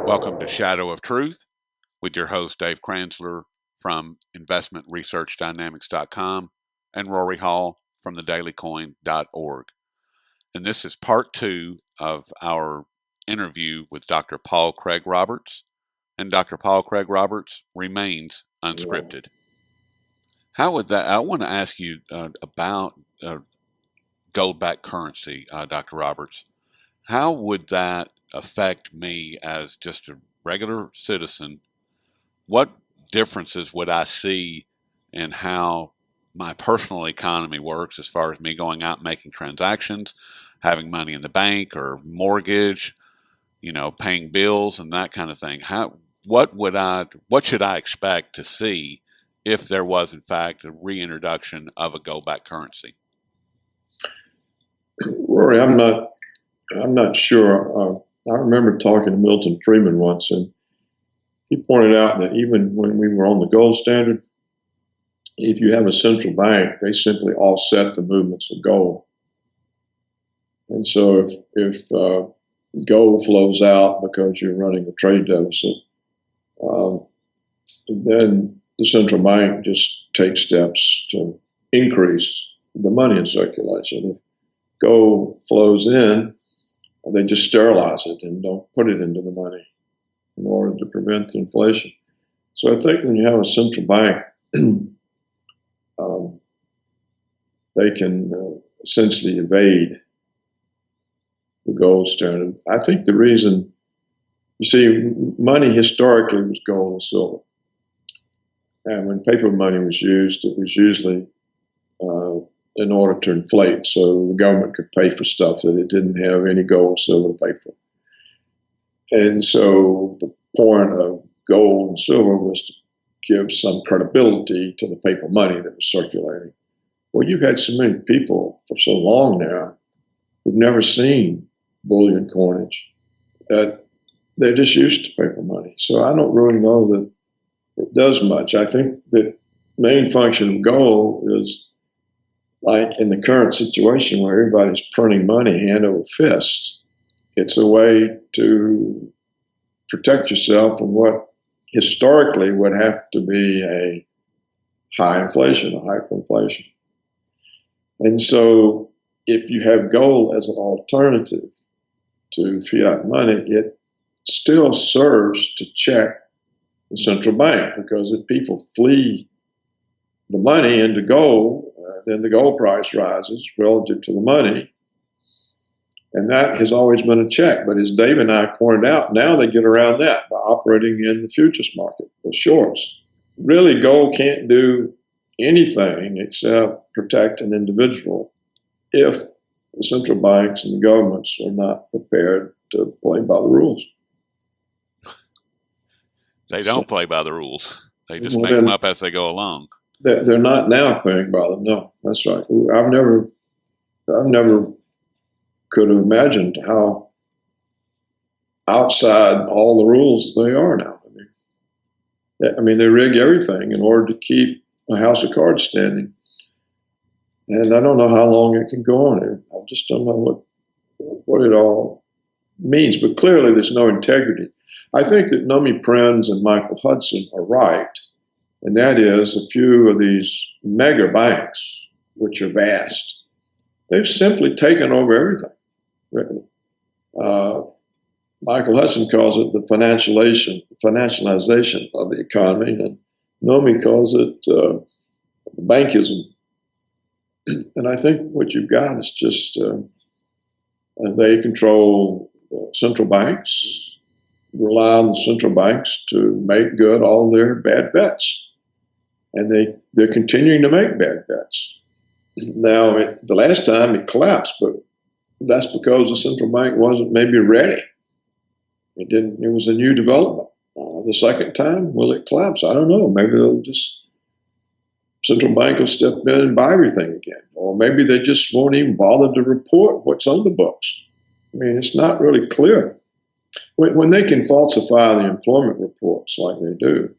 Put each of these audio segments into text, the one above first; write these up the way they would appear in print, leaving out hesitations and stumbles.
Welcome to Shadow of Truth with your host, Dave Kranzler from investmentresearchdynamics.com and Rory Hall from thedailycoin.org. And this is part two of our interview with Dr. Paul Craig Roberts. And Dr. Paul Craig Roberts remains unscripted. How would that? I want to ask you about gold-backed currency, Dr. Roberts. How would that affect me as just a regular citizen? What differences would I see in how my personal economy works as far as me going out and making transactions, having money in the bank or mortgage, paying bills and that kind of thing? What should I expect to see if there was in fact a reintroduction of a gold-backed currency? Rory, I'm not sure. I remember talking to Milton Friedman once, and he pointed out that even when we were on the gold standard, if you have a central bank, they simply offset the movements of gold. And so if gold flows out because you're running a trade deficit, then the central bank just takes steps to increase the money in circulation. If gold flows in, they just sterilize it and don't put it into the money in order to prevent the inflation. So I think when you have a central bank, they can essentially evade the gold standard. I think the reason, you see, money historically was gold and silver. And when paper money was used, it was usually in order to inflate, so the government could pay for stuff that it didn't have any gold or silver to pay for. And so the point of gold and silver was to give some credibility to the paper money that was circulating. Well, you've had so many people for so long now who've never seen bullion coinage that they're just used to paper money. So I don't really know that it does much. I think the main function of gold is, like in the current situation where everybody's printing money hand over fist, it's a way to protect yourself from what historically would have to be a high inflation, a hyperinflation. And so if you have gold as an alternative to fiat money, it still serves to check the central bank, because if people flee the money into gold, then the gold price rises relative to the money. And that has always been a check. But as Dave and I pointed out, now they get around that by operating in the futures market, the shorts. Really, gold can't do anything except protect an individual if the central banks and the governments are not prepared to play by the rules. They don't play by the rules. They just make them up as they go along. They're not now playing by them. No, that's right. I've never could have imagined how outside all the rules they are now. They rig everything in order to keep a house of cards standing. And I don't know how long it can go on. I just don't know what it all means. But clearly there's no integrity. I think that Nomi Prinz and Michael Hudson are right. And that is, a few of these mega banks, which are vast, they've simply taken over everything. Michael Hudson calls it the financialization of the economy, and Nomi calls it bankism. And I think what you've got is just they control central banks, rely on the central banks to make good all their bad bets. And they're continuing to make bad bets. Now, the last time it collapsed, but that's because the central bank wasn't maybe ready. It didn't. It was a new development. The second time, will it collapse? I don't know. Maybe central bank will step in and buy everything again. Or maybe they just won't even bother to report what's on the books. I mean, it's not really clear. When they can falsify the employment reports like they do,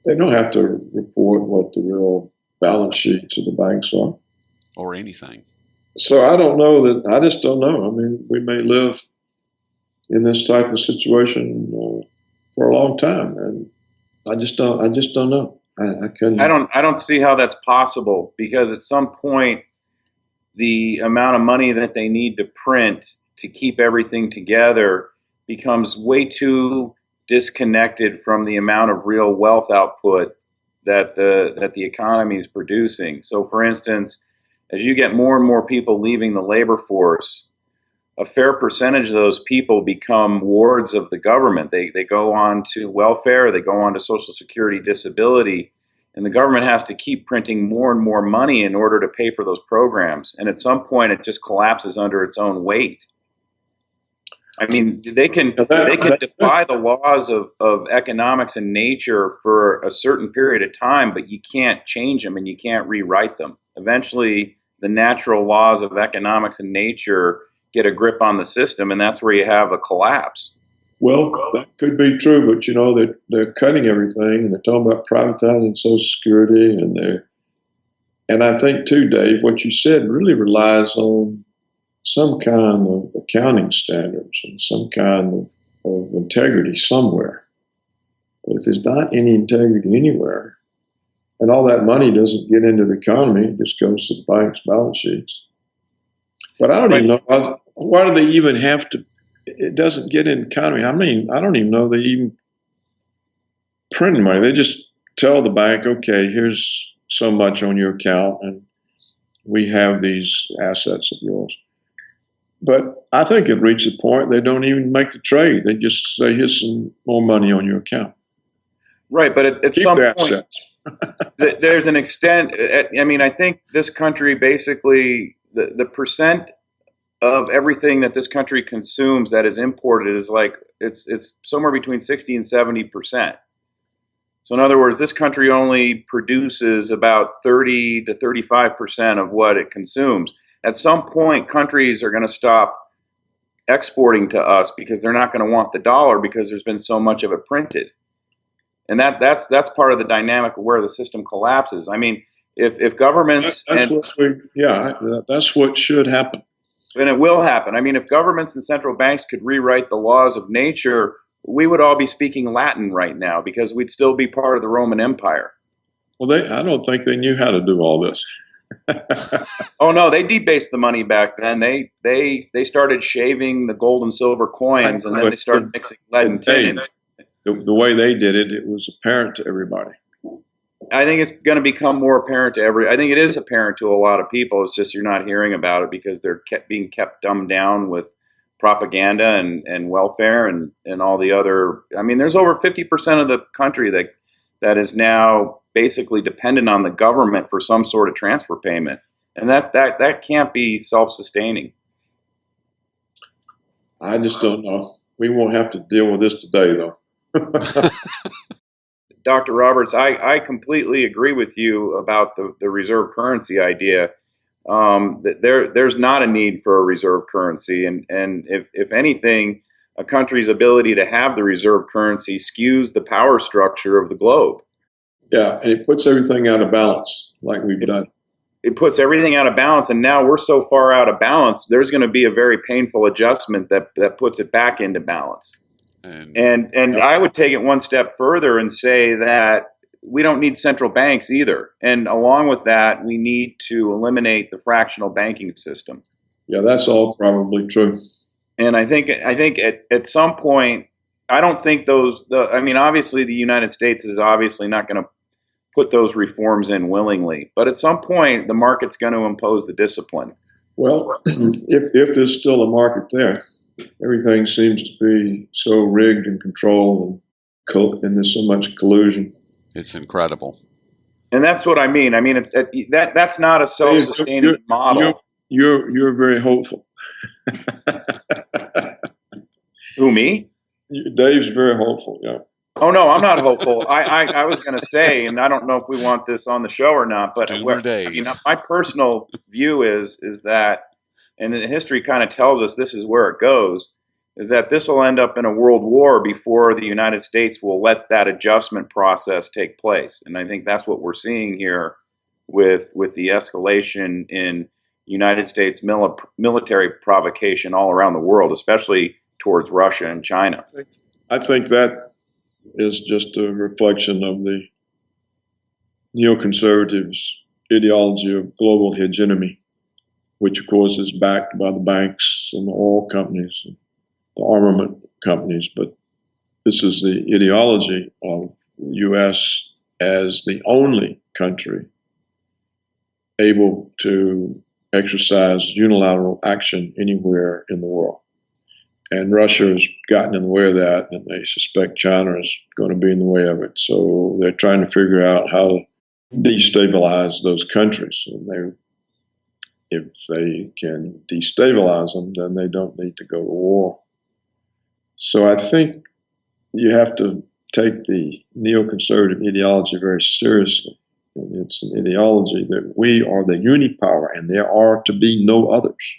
they don't have to report what the real balance sheets of the banks are. Or anything. So I just don't know. I mean, we may live in this type of situation for a long time, and I just don't know. I couldn't. I don't see how that's possible, because at some point the amount of money that they need to print to keep everything together becomes way too disconnected from the amount of real wealth output that the economy is producing. So, for instance, as you get more and more people leaving the labor force, a fair percentage of those people become wards of the government. They go on to welfare, they go on to Social Security, disability, and the government has to keep printing more and more money in order to pay for those programs. And at some point, it just collapses under its own weight. I mean, they can defy the laws of economics and nature for a certain period of time, but you can't change them and you can't rewrite them. Eventually, the natural laws of economics and nature get a grip on the system, and that's where you have a collapse. Well, that could be true, but they're cutting everything, and they're talking about privatizing Social Security, and I think too, Dave, what you said really relies on some kind of accounting standards and some kind of integrity somewhere. But if there's not any integrity anywhere, and all that money doesn't get into the economy, it just goes to the bank's balance sheets. But I don't even know, why do they even have to, it doesn't get in the economy. I mean, I don't even know they even print money. They just tell the bank, okay, here's so much on your account, and we have these assets of yours. But I think it reached the point they don't even make the trade. They just say, here's some more money on your account. Right, but at some point, there's an extent. I mean, I think this country basically, the percent of everything that this country consumes that is imported is like, it's somewhere between 60 and 70%. So in other words, this country only produces about 30 to 35% of what it consumes. At some point, countries are going to stop exporting to us because they're not going to want the dollar because there's been so much of it printed. And that's part of the dynamic of where the system collapses. I mean, if governments that's what should happen. And it will happen. I mean, if governments and central banks could rewrite the laws of nature, we would all be speaking Latin right now because we'd still be part of the Roman Empire. Well, I don't think they knew how to do all this. Oh no, they debased the money back then. They started shaving the gold and silver coins, and then they started mixing lead and tin. The way they did it, it was apparent to everybody. I think it's going to become more apparent to I think it is apparent to a lot of people. It's just you're not hearing about it because they're being kept dumbed down with propaganda and welfare and all the other. I mean, there's over 50% of the country that is now basically dependent on the government for some sort of transfer payment, and that can't be self-sustaining. I just don't know. We won't have to deal with this today, though. Dr. Roberts, I completely agree with you about the reserve currency idea. There's not a need for a reserve currency, and if anything, a country's ability to have the reserve currency skews the power structure of the globe. Yeah, and it puts everything out of balance, like we've done. It puts everything out of balance, and now we're so far out of balance, there's going to be a very painful adjustment that puts it back into balance. And I would take it one step further and say that we don't need central banks either. And along with that, we need to eliminate the fractional banking system. Yeah, that's all probably true. And I think at some point, I don't think I mean, obviously the United States is obviously not going to put those reforms in willingly. But at some point, the market's going to impose the discipline. Well, if there's still a market there, everything seems to be so rigged and controlled, and there's so much collusion. It's incredible. And that's what I mean. I mean, that's not a self-sustaining model. You're very hopeful. Who, me? Dave's very hopeful, yeah. Oh, no, I'm not hopeful. I was going to say, and I don't know if we want this on the show or not, but my personal view is that, and the history kind of tells us this is where it goes, is that this will end up in a world war before the United States will let that adjustment process take place. And I think that's what we're seeing here with the escalation in United States military provocation all around the world, especially towards Russia and China. I think that is just a reflection of the neoconservatives' ideology of global hegemony, which of course is backed by the banks and the oil companies and the armament companies. But this is the ideology of the U.S. as the only country able to exercise unilateral action anywhere in the world. And Russia has gotten in the way of that, and they suspect China is going to be in the way of it. So they're trying to figure out how to destabilize those countries. And if they can destabilize them, then they don't need to go to war. So I think you have to take the neoconservative ideology very seriously. And it's an ideology that we are the unipower and there are to be no others.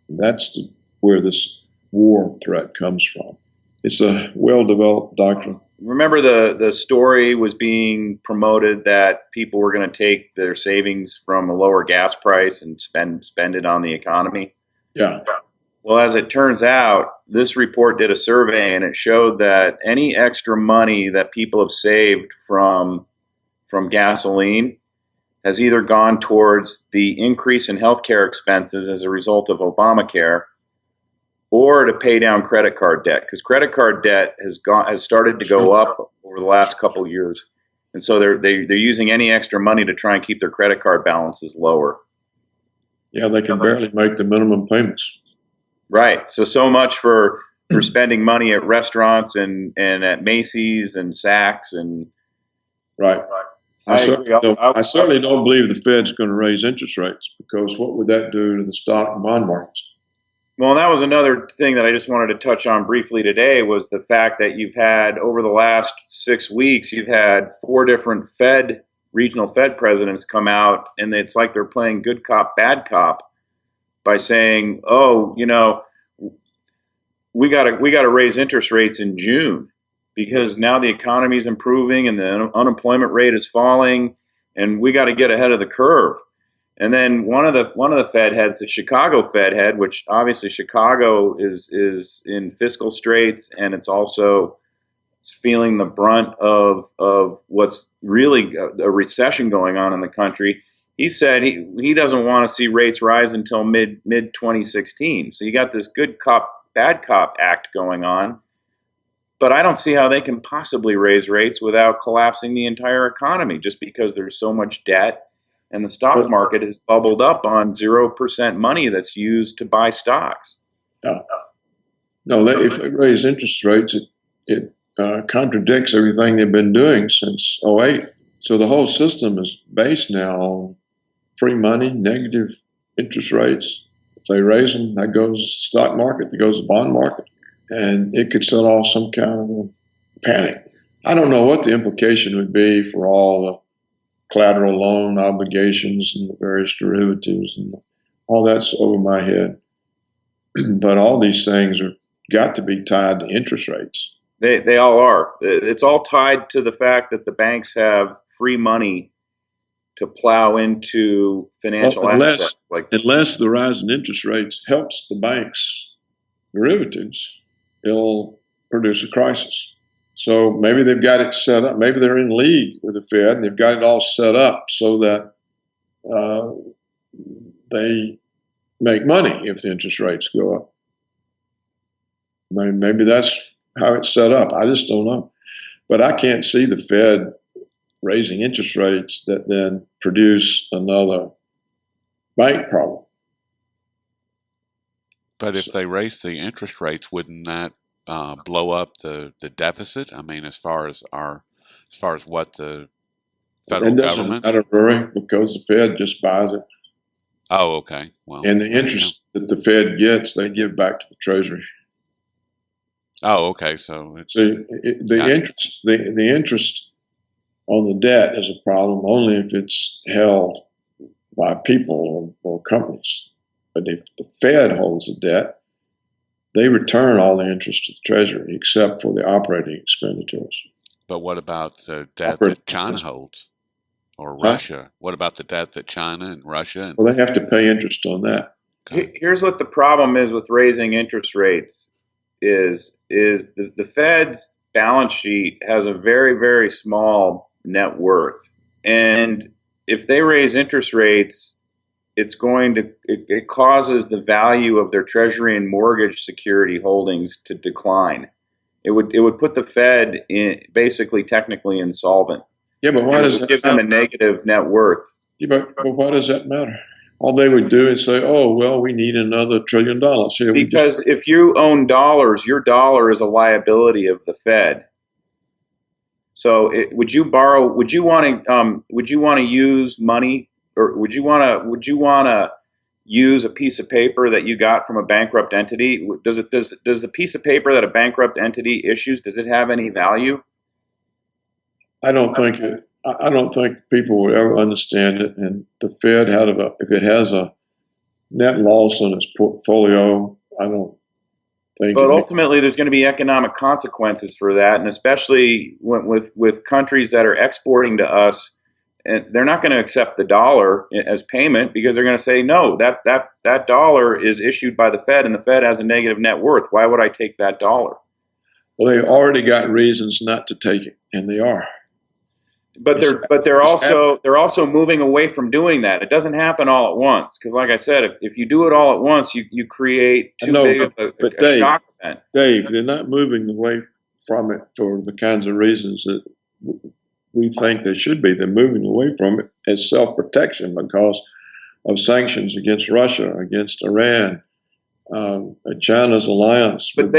And that's where this war threat comes from. It's a well-developed doctrine. Remember the story was being promoted that people were going to take their savings from a lower gas price and spend it on the economy? Yeah. Well, as it turns out, this report did a survey and it showed that any extra money that people have saved from gasoline has either gone towards the increase in healthcare expenses as a result of Obamacare or to pay down credit card debt, because credit card debt has started to go up over the last couple of years. And so they're using any extra money to try and keep their credit card balances lower. Yeah, they can barely make the minimum payments. Right. So much for spending money at restaurants and at Macy's and Saks and right. I certainly don't believe the Fed's going to raise interest rates, because what would that do to the stock and bond markets? Well, that was another thing that I just wanted to touch on briefly today, was the fact that you've had, over the last 6 weeks, you've had 4 different regional Fed presidents come out, and it's like they're playing good cop, bad cop by saying, oh, we got to raise interest rates in June because now the economy is improving and the unemployment rate is falling, and we got to get ahead of the curve. And then one of the Fed heads, the Chicago Fed head, which obviously Chicago is in fiscal straits, and it's also feeling the brunt of what's really a recession going on in the country. He said he doesn't want to see rates rise until mid 2016. So you got this good cop, bad cop act going on. But I don't see how they can possibly raise rates without collapsing the entire economy, just because there's so much debt. And the stock market is bubbled up on 0% money that's used to buy stocks. Yeah. No, if they raise interest rates, it contradicts everything they've been doing since '08. So the whole system is based now on free money, negative interest rates. If they raise them, that goes to the stock market, that goes to the bond market. And it could set off some kind of a panic. I don't know what the implication would be for all the collateral loan obligations and the various derivatives, and all that's over my head. But all these things are got to be tied to interest rates. They all are. It's all tied to the fact that the banks have free money to plow into financial assets. Unless the rise in interest rates helps the banks' derivatives, it'll produce a crisis. So maybe they've got it set up. Maybe they're in league with the Fed and they've got it all set up so that they make money if the interest rates go up. Maybe that's how it's set up. I just don't know. But I can't see the Fed raising interest rates that then produce another bank problem. But if they raise the interest rates, wouldn't that blow up the deficit? I mean, as far as what the federal government. Not a worry, because the Fed just buys it. Oh, okay. Well, and the interest that the Fed gets, they give back to the Treasury. Oh, okay. So the interest on the debt is a problem only if it's held by people or companies. But if the Fed holds the debt, they return all the interest to the Treasury except for the operating expenditures. But what about the debt that China holds, or Russia? What about the debt that China and Russia? Well, they have to pay interest on that. Okay. Here's what the problem is with raising interest rates: is the Fed's balance sheet has a very, very small net worth. And if they raise interest rates, it causes the value of their treasury and mortgage security holdings to decline. It would put the Fed in basically technically insolvent. Yeah, but why does that give them a negative net worth? Yeah, but why does that matter? All they would do is say, "Oh, well, we need another $1 trillion here." Because if you own dollars, your dollar is a liability of the Fed. So, would you borrow? Would you want to? Would you want to use money, or would you want to? Would you want to use a piece of paper that you got from a bankrupt entity? Does the piece of paper that a bankrupt entity issues, does it have any value? I don't think people will ever understand it. And the Fed if it has a net loss on its portfolio, I don't think. But ultimately, there's going to be economic consequences for that, and especially with countries that are exporting to us, and they're not going to accept the dollar as payment because they're going to say, no, that dollar is issued by the Fed, and the Fed has a negative net worth. Why would I take that dollar? Well, they already got reasons not to take it, and they are. But they're also moving away from doing that. It doesn't happen all at once because, like I said, if you do it all at once, you create too big of a shock event. Dave, they're not moving away from it for the kinds of reasons that we think they should be. They're moving away from it as self-protection because of sanctions against Russia, against Iran, China's alliance. But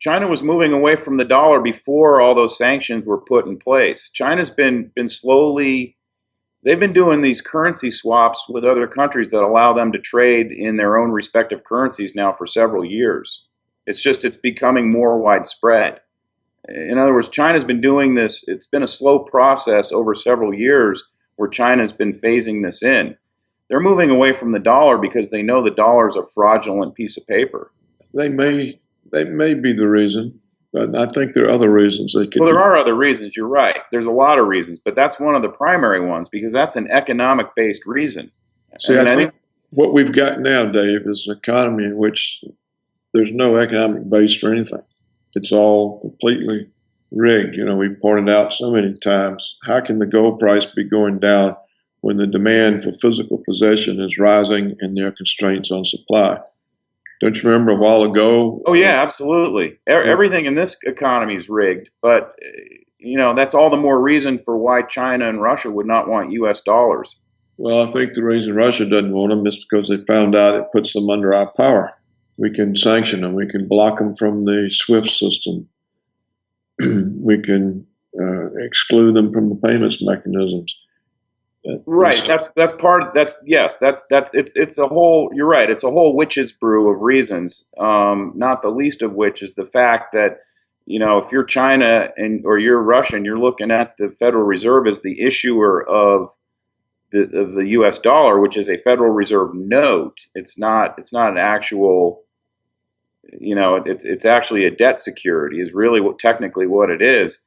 China was moving away from the dollar before all those sanctions were put in place. China's been slowly, they've been doing these currency swaps with other countries that allow them to trade in their own respective currencies now for several years. It's becoming more widespread. In other words, China's been doing this. It's been a slow process over several years where China's been phasing this in. They're moving away from the dollar because they know the dollar is a fraudulent piece of paper. They may be the reason, but I think there are other reasons they could. Well, there are other reasons. You're right. There's a lot of reasons, but that's one of the primary ones because that's an economic-based reason. See, I think what we've got now, Dave, is an economy in which there's no economic base for anything. It's all completely rigged. You know, we pointed out so many times, how can the gold price be going down when the demand for physical possession is rising and there are constraints on supply? Don't you remember a while ago? Oh, yeah, absolutely. Everything in this economy is rigged, but, that's all the more reason for why China and Russia would not want U.S. dollars. Well, I think the reason Russia doesn't want them is because they found out it puts them under our power. We can sanction them. We can block them from the SWIFT system. We can exclude them from the payments mechanisms. Right. It's a whole. You're right. It's a whole witch's brew of reasons. Not the least of which is the fact that if you're China or you're Russian, you're looking at the Federal Reserve as the issuer of the U.S. dollar, which is a Federal Reserve note. It's not an actual. It's actually a debt security. Is really technically what it is.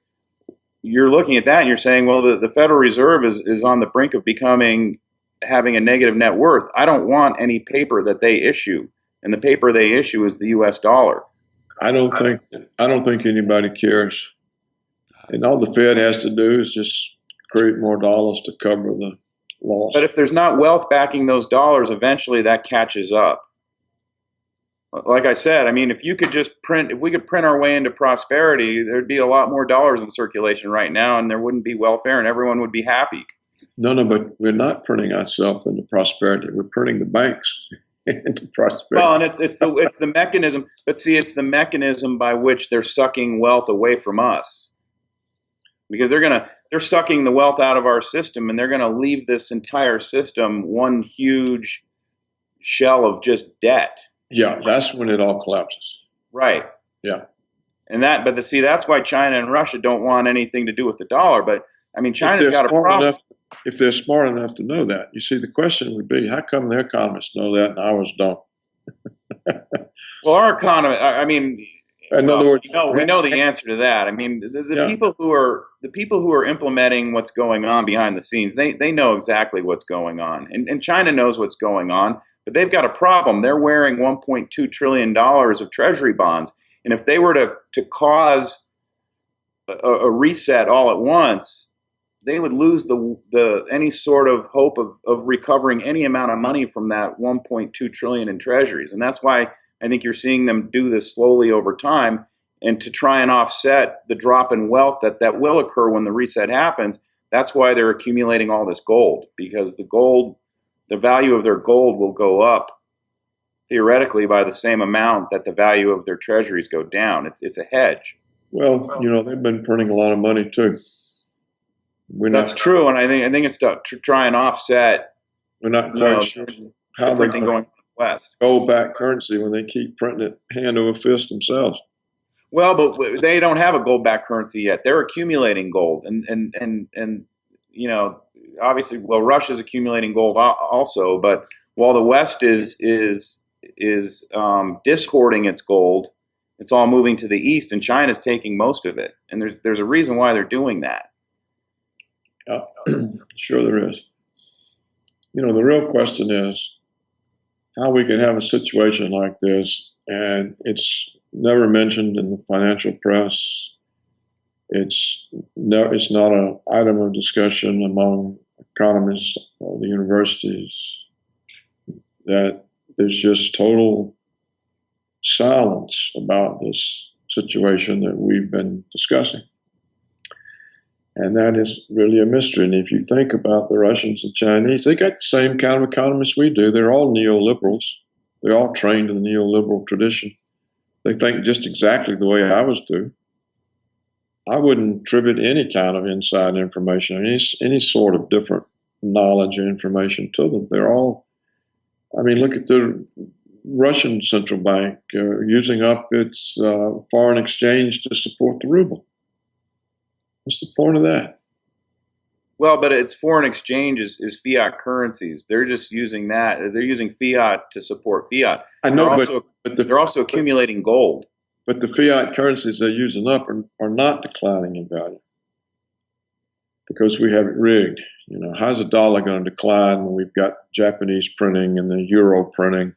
You're looking at that and you're saying, well, the Federal Reserve is on the brink of having a negative net worth. I don't want any paper that they issue, and the paper they issue is the U.S. dollar. I don't think anybody cares, and all the Fed has to do is just create more dollars to cover the loss. But if there's not wealth backing those dollars, eventually that catches up. Like I said, I mean, if we could print our way into prosperity, there'd be a lot more dollars in circulation right now, and there wouldn't be welfare, and everyone would be happy. No, but we're not printing ourselves into prosperity. We're printing the banks into prosperity. Well, and it's the mechanism, but see, it's the mechanism by which they're sucking wealth away from us, because they're sucking the wealth out of our system, and they're gonna leave this entire system one huge shell of just debt. Yeah, that's when it all collapses. Right. Yeah. That's why China and Russia don't want anything to do with the dollar. But I mean, China's got a problem. If they're smart enough to know that, you see, the question would be, how come their economists know that and ours don't? Well, our economy. I mean, in other words, we know the answer to that. I mean, the people who are implementing what's going on behind the scenes, they know exactly what's going on, and China knows what's going on. But they've got a problem. They're wearing $1.2 trillion of treasury bonds. And if they were to cause a reset all at once, they would lose the any sort of hope of recovering any amount of money from that 1.2 trillion in treasuries. And that's why I think you're seeing them do this slowly over time, and to try and offset the drop in wealth that will occur when the reset happens. That's why they're accumulating all this gold, because the value of their gold will go up theoretically by the same amount that the value of their treasuries go down. It's a hedge. Well, they've been printing a lot of money too. That's true, and I think it's to try and offset. We're not quite sure how they're going west. Gold-backed currency when they keep printing it hand over fist themselves. Well, but they don't have a gold-backed currency yet. They're accumulating gold, and obviously, well, Russia's accumulating gold also. But while the West is dishoarding its gold, it's all moving to the east, and China's taking most of it. And there's a reason why they're doing that. Sure there is. The real question is how we can have a situation like this, and it's never mentioned in the financial press. It's not an item of discussion among economists or the universities, that there's just total silence about this situation that we've been discussing. And that is really a mystery. And if you think about the Russians and Chinese, they got the same kind of economists we do. They're all neoliberals. They're all trained in the neoliberal tradition. They think just exactly the way I was do. I wouldn't attribute any kind of inside information, any sort of different knowledge or information to them. They're all, look at the Russian central bank using up its foreign exchange to support the ruble. What's the point of that? Well, but it's foreign exchange is fiat currencies. They're just using that. They're using fiat to support fiat. I know, but they're also accumulating gold. But the fiat currencies they're using up are not declining in value because we have it rigged. How's a dollar going to decline when we've got Japanese printing and the euro printing?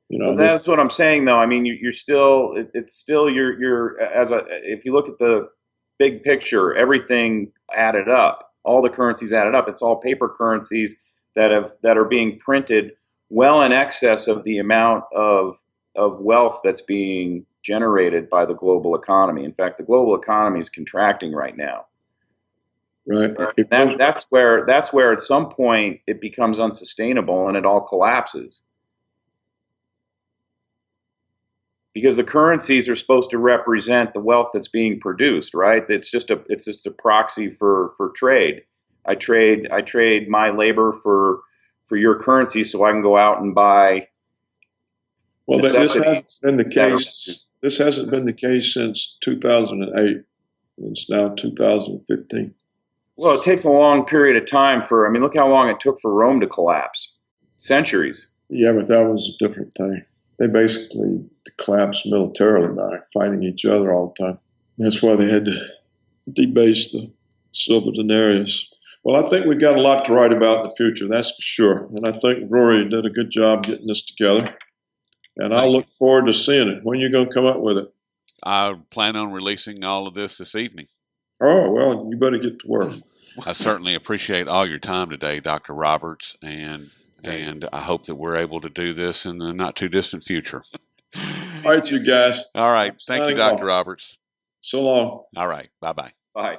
Well, that's what I'm saying, though. You're still. It's still if you look at the big picture, everything added up. All the currencies added up. It's all paper currencies that are being printed well in excess of the amount of wealth that's being generated by the global economy. In fact, the global economy is contracting right now. Right. That's where at some point it becomes unsustainable and it all collapses. Because the currencies are supposed to represent the wealth that's being produced, right? It's just a proxy for trade. I trade my labor for your currency, so I can go out and buy. Well, this hasn't been the case. This hasn't been the case since 2008. It's now 2015. Well, it takes a long period of time look how long it took for Rome to collapse. Centuries. Yeah, but that was a different thing. They basically collapsed militarily by fighting each other all the time. That's why they had to debase the silver denarius. Well, I think we've got a lot to write about in the future, that's for sure. And I think Rory did a good job getting this together. And I'll look forward to seeing it. When are you going to come up with it? I plan on releasing all of this evening. Oh, well, you better get to work. I certainly appreciate all your time today, Dr. Roberts, and I hope that we're able to do this in the not too distant future. All right, you guys. All right. Thank you, Dr. Roberts. So long. All right. Bye-bye. Bye.